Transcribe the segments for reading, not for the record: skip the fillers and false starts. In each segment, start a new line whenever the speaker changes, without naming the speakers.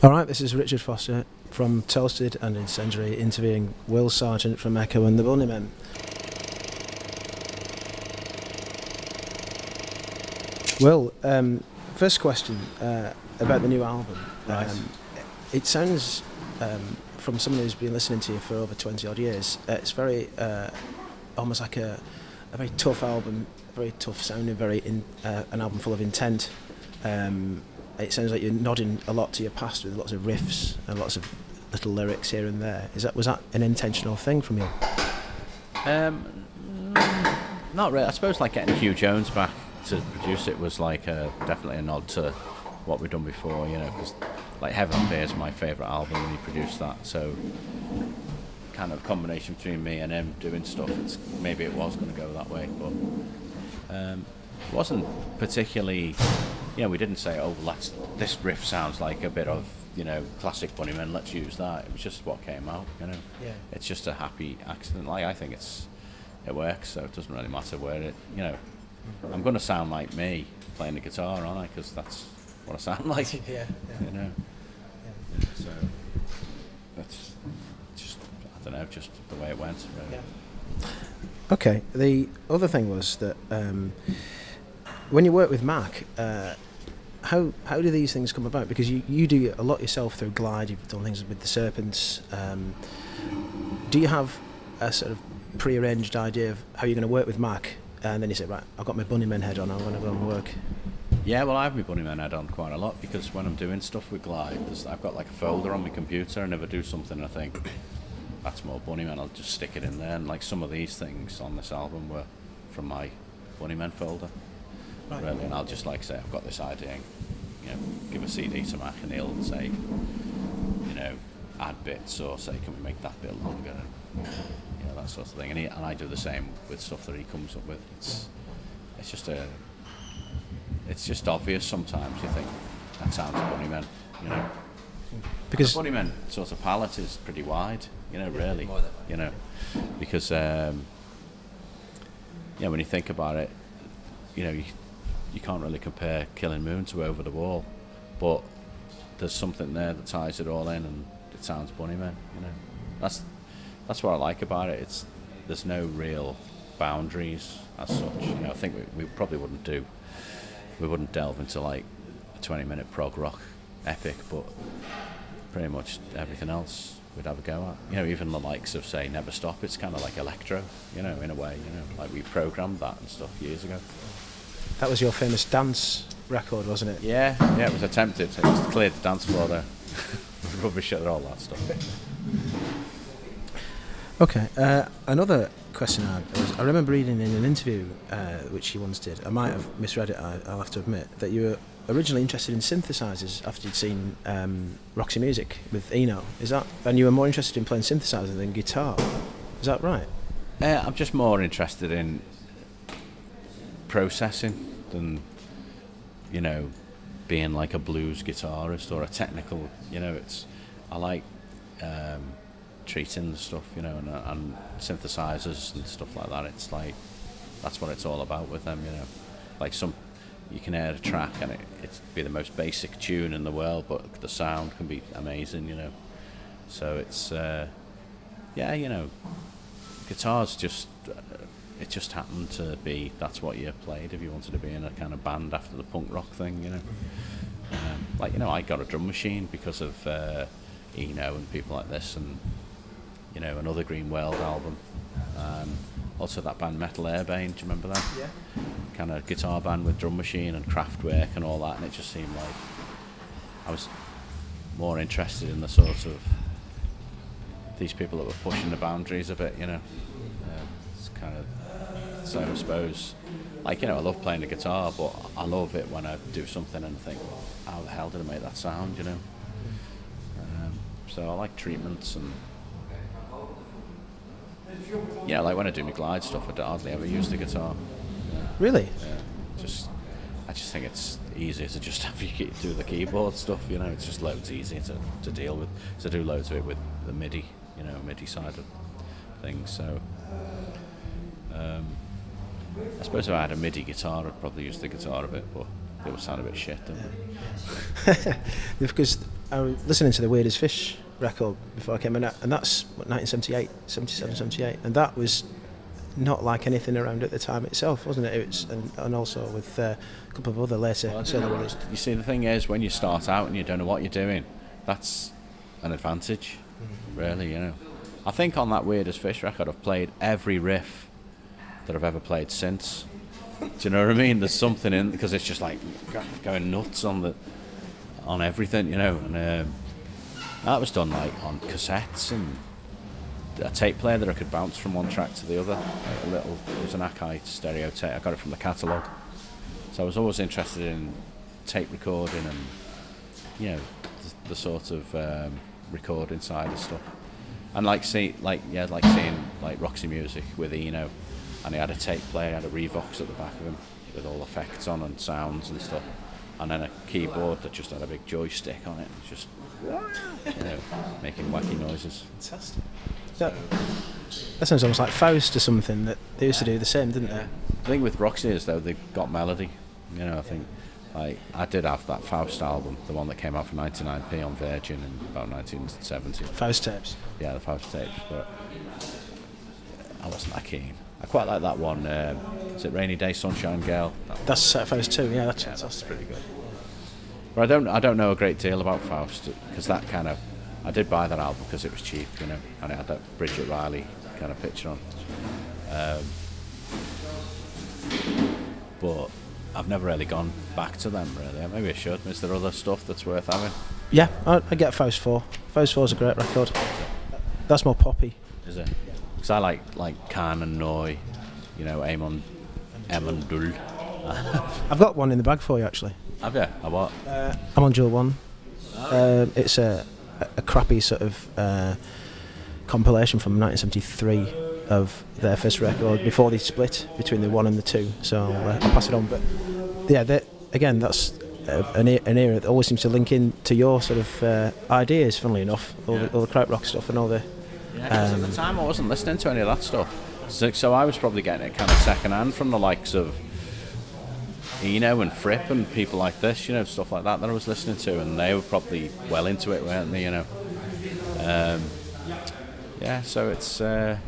All right, this is Richard Foster from Toasted and Incendiary interviewing Will Sargent from Echo and the Bunnymen. Will, first question about the new album.
Right.
It sounds, from someone who's been listening to you for over 20 odd years, it's very, almost like a very tough album, very tough sounding, an album full of intent. It sounds like you're nodding a lot to your past with lots of riffs and lots of little lyrics here and there. Was that an intentional thing from you?
Not really. I suppose like getting Hugh Jones back to produce it was like definitely a nod to what we'd done before, you know, because like Heaven on Beer is my favourite album when he produced that, so kind of combination between me and him doing stuff, maybe it was going to go that way, but it wasn't particularly, you know, we didn't say, oh, this riff sounds like a bit of, you know, classic Bunnymen, let's use that. It was just what came out, you know.
Yeah.
It's just a happy accident. Like, I think it works, so it doesn't really matter where it, you know. I'm going to sound like me playing the guitar, aren't I? Because that's what I sound like.
Yeah.
You know.
Yeah.
So that's just, I don't know, just the way it went. Really.
Yeah. Okay. The other thing was that when you work with Mac, how do these things come about? Because you do a lot yourself through Glide. You've done things with the Serpents. Do you have a sort of pre-arranged idea of how you're going to work with Mac? And then you say, right, I've got my Bunnymen head on, I'm going to go and work.
Yeah, well, I have my Bunnymen head on quite a lot, because when I'm doing stuff with Glide, I've got like a folder on my computer, and if I do something I think that's more Bunnymen, I'll just stick it in there. And like some of these things on this album were from my Bunnymen folder.
Right.
Really, and I'll just like say, I've got this idea, and, you know, give a CD to Mac, and he'll say, you know, add bits, or say, can we make that bit longer, and you know, that sort of thing. And I do the same with stuff that he comes up with. It's just obvious sometimes. You think that sounds Bunnymen, you know, because the Bunnymen sort of palette is pretty wide, you know, really, you know, because yeah, when you think about it, you know, you can't really compare Killing Moon to Over the Wall, but there's something there that ties it all in, and it sounds Bunnymen, you know. That's what I like about it. There's no real boundaries as such. You know, I think we probably wouldn't delve into like a 20-minute prog rock epic, but pretty much everything else we'd have a go at. You know, even the likes of, say, Never Stop, it's kind of like electro, you know, in a way, you know, like we programmed that and stuff years ago.
That was your famous dance record, wasn't it?
Yeah, it was attempted. It was cleared the dance floor there. Rubbish at all that stuff.
Okay, another question I had was, I remember reading in an interview which you once did, I might have misread it, I'll have to admit, that you were originally interested in synthesizers after you'd seen Roxy Music with Eno. And you were more interested in playing synthesizer than guitar. Is that right?
I'm just more interested in processing than, you know, being like a blues guitarist or a technical, you know, I like treating the stuff, you know, and synthesizers and stuff like that. It's like, that's what it's all about with them, you know. Like you can hear a track and it'd be the most basic tune in the world, but the sound can be amazing, you know. So it's, yeah, you know, guitars it just happened to be, that's what you played if you wanted to be in a kind of band after the punk rock thing, you know. Like, you know, I got a drum machine because of Eno and people like this, and, you know, another Green World album. Also that band Metal Airbane, do you remember that?
Yeah.
Kind of guitar band with drum machine and Kraftwerk and all that, and it just seemed like I was more interested in the sort of these people that were pushing the boundaries a bit, you know. It's kind of, so I suppose, like, you know, I love playing the guitar, but I love it when I do something and think, how the hell did I make that sound, you know? So I like treatments, and yeah, like when I do my Glide stuff, I hardly ever use the guitar.
Really?
Yeah, I just think it's easier to just have you do the keyboard stuff, you know. It's just loads easier to deal with. So I do loads of it with the MIDI, you know, MIDI side of things. So I suppose if I had a MIDI guitar, I'd probably use the guitar a bit, but it would sound a bit shit, don't it?
Because I was listening to the Weirdest Fish record before I came in, and that's what, 1978, 77, 78, and that was not like anything around at the time itself, wasn't it? It was, and also with a couple of other later.
You see, the thing is, when you start out and you don't know what you're doing, that's an advantage, really. You know, I think on that Weirdest Fish record, I've played every riff that I've ever played since. Do you know what I mean? There's something in, because it's just like going nuts on everything, you know. And that was done like on cassettes and a tape player that I could bounce from one track to the other. Like it was an Akai stereo tape. I got it from the catalogue. So I was always interested in tape recording and, you know, the sort of recording side of stuff. And seeing like Roxy Music with Eno, and he had a tape player, he had a Revox at the back of him with all effects on and sounds and stuff, and then a keyboard that just had a big joystick on it, just, you know, making wacky noises.
Fantastic. That sounds almost like Faust or something, that they used to do the same, didn't they?
The thing with Roxy is, though, they've got melody. You know, I think, like, I did have that Faust album, the one that came out for 99p on Virgin in about 1970.
Faust tapes.
Yeah, the Faust tapes, but I wasn't that keen. I quite like that one. Is it Rainy Day Sunshine Girl?
That's Faust too. Yeah,
that's pretty good. But I don't know a great deal about Faust, because that kind of, I did buy that album because it was cheap, you know, and it had that Bridget Riley kind of picture on. But I've never really gone back to them, really. Maybe I should. Is there other stuff that's worth having?
Yeah, I get Faust 4. Faust 4 is a great record. That's more poppy.
Is it? Because I like Khan and Noy, you know, Amon Emondul.
I've got one in the bag for you, actually.
Have you? A what?
I'm on Jewel 1. It's a crappy sort of compilation from 1973 of their first record before they split between the 1 and the 2. So I'll pass it on. But yeah, that's an era that always seems to link in to your sort of ideas. Funnily enough, all the krautrock rock stuff and all the.
Yeah, at the time I wasn't listening to any of that stuff, so I was probably getting it kind of second hand from the likes of Eno and Fripp and people like this, you know, stuff like that I was listening to, and they were probably well into it, weren't they, you know? Yeah, so it's there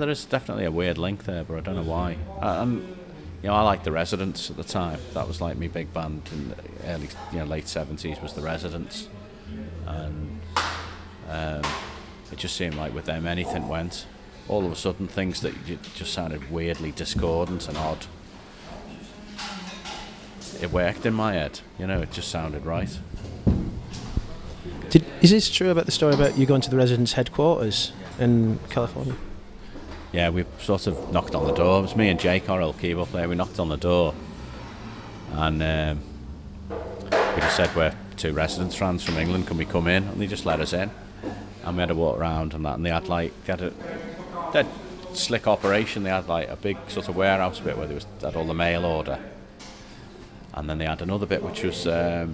is definitely a weird link there, but I don't know why. You know, I liked the Residents at the time. That was like my big band in the early, you know, late 70s was the Residents, and it just seemed like with them anything went. All of a sudden, things that just sounded weirdly discordant and odd, it worked in my head. You know, it just sounded right.
Is this true about the story about you going to the Residents' headquarters in California?
Yeah, we sort of knocked on the door. It was me and Jay Correll, keyboard player. We knocked on the door, and we just said, we're 2 Residents fans from England, can we come in? And they just let us in, and we had to walk around and that. And they had a dead slick operation. They had like a big sort of warehouse bit where they had all the mail order, and then they had another bit which was where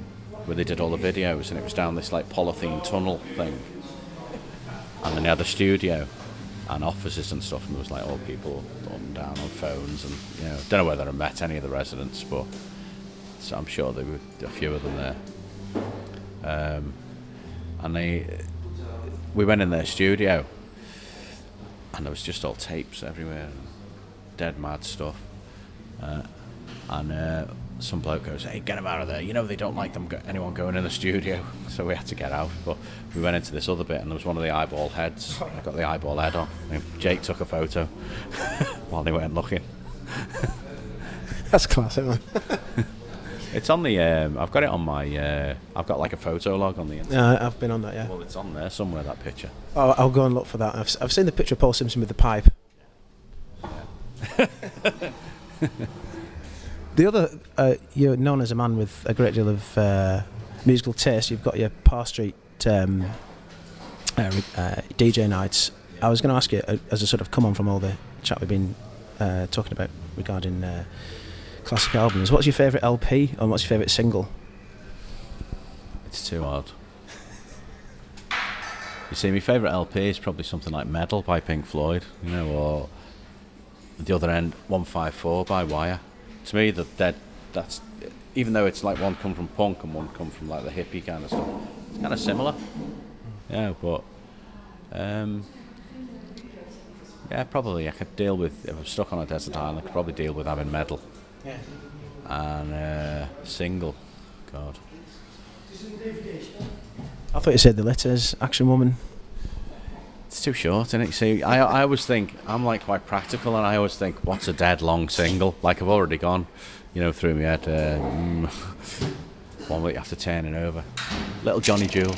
they did all the videos, and it was down this like polythene tunnel thing. And then they had a studio and offices and stuff, and there was like all people up and down on phones, and you know, don't know whether I met any of the Residents, but so I'm sure there were a few of them there. And we went in their studio, and there was just all tapes everywhere, and dead mad stuff. And some bloke goes, "Hey, get them out of there! You know they don't like anyone going in the studio." So we had to get out. But we went into this other bit, and there was one of the eyeball heads. I got the eyeball head on. And Jake took a photo while they weren't looking.
That's classic, man.
It's on the. I've got it on my. I've got like a photo log on the internet.
Yeah, I've been on that. Yeah.
Well, it's on there somewhere. That picture.
Oh, I'll go and look for that. I've seen the picture of Paul Simpson with the pipe. The other, you're known as a man with a great deal of musical taste. You've got your Parr Street DJ nights. I was going to ask you, as a sort of come on from all the chat we've been talking about regarding classic albums, what's your favourite LP and what's your favourite single?
It's too hard. You see, my favourite LP is probably something like Metal by Pink Floyd, you know, or at the other end, 154 by Wire. To me, they're that's even though it's like one come from punk and one come from like the hippie kind of stuff. It's kind of similar. Yeah, but yeah, probably I could deal with, if I'm stuck on a desert island, I could probably deal with having metal.
Yeah.
And single. God.
I thought you said the letters, Action Woman.
It's too short, isn't it? You see, I always think, I'm like quite practical, and I always think, what's a dead long single? Like I've already gone, through my head, one week after turning over. Little Johnny Jewel.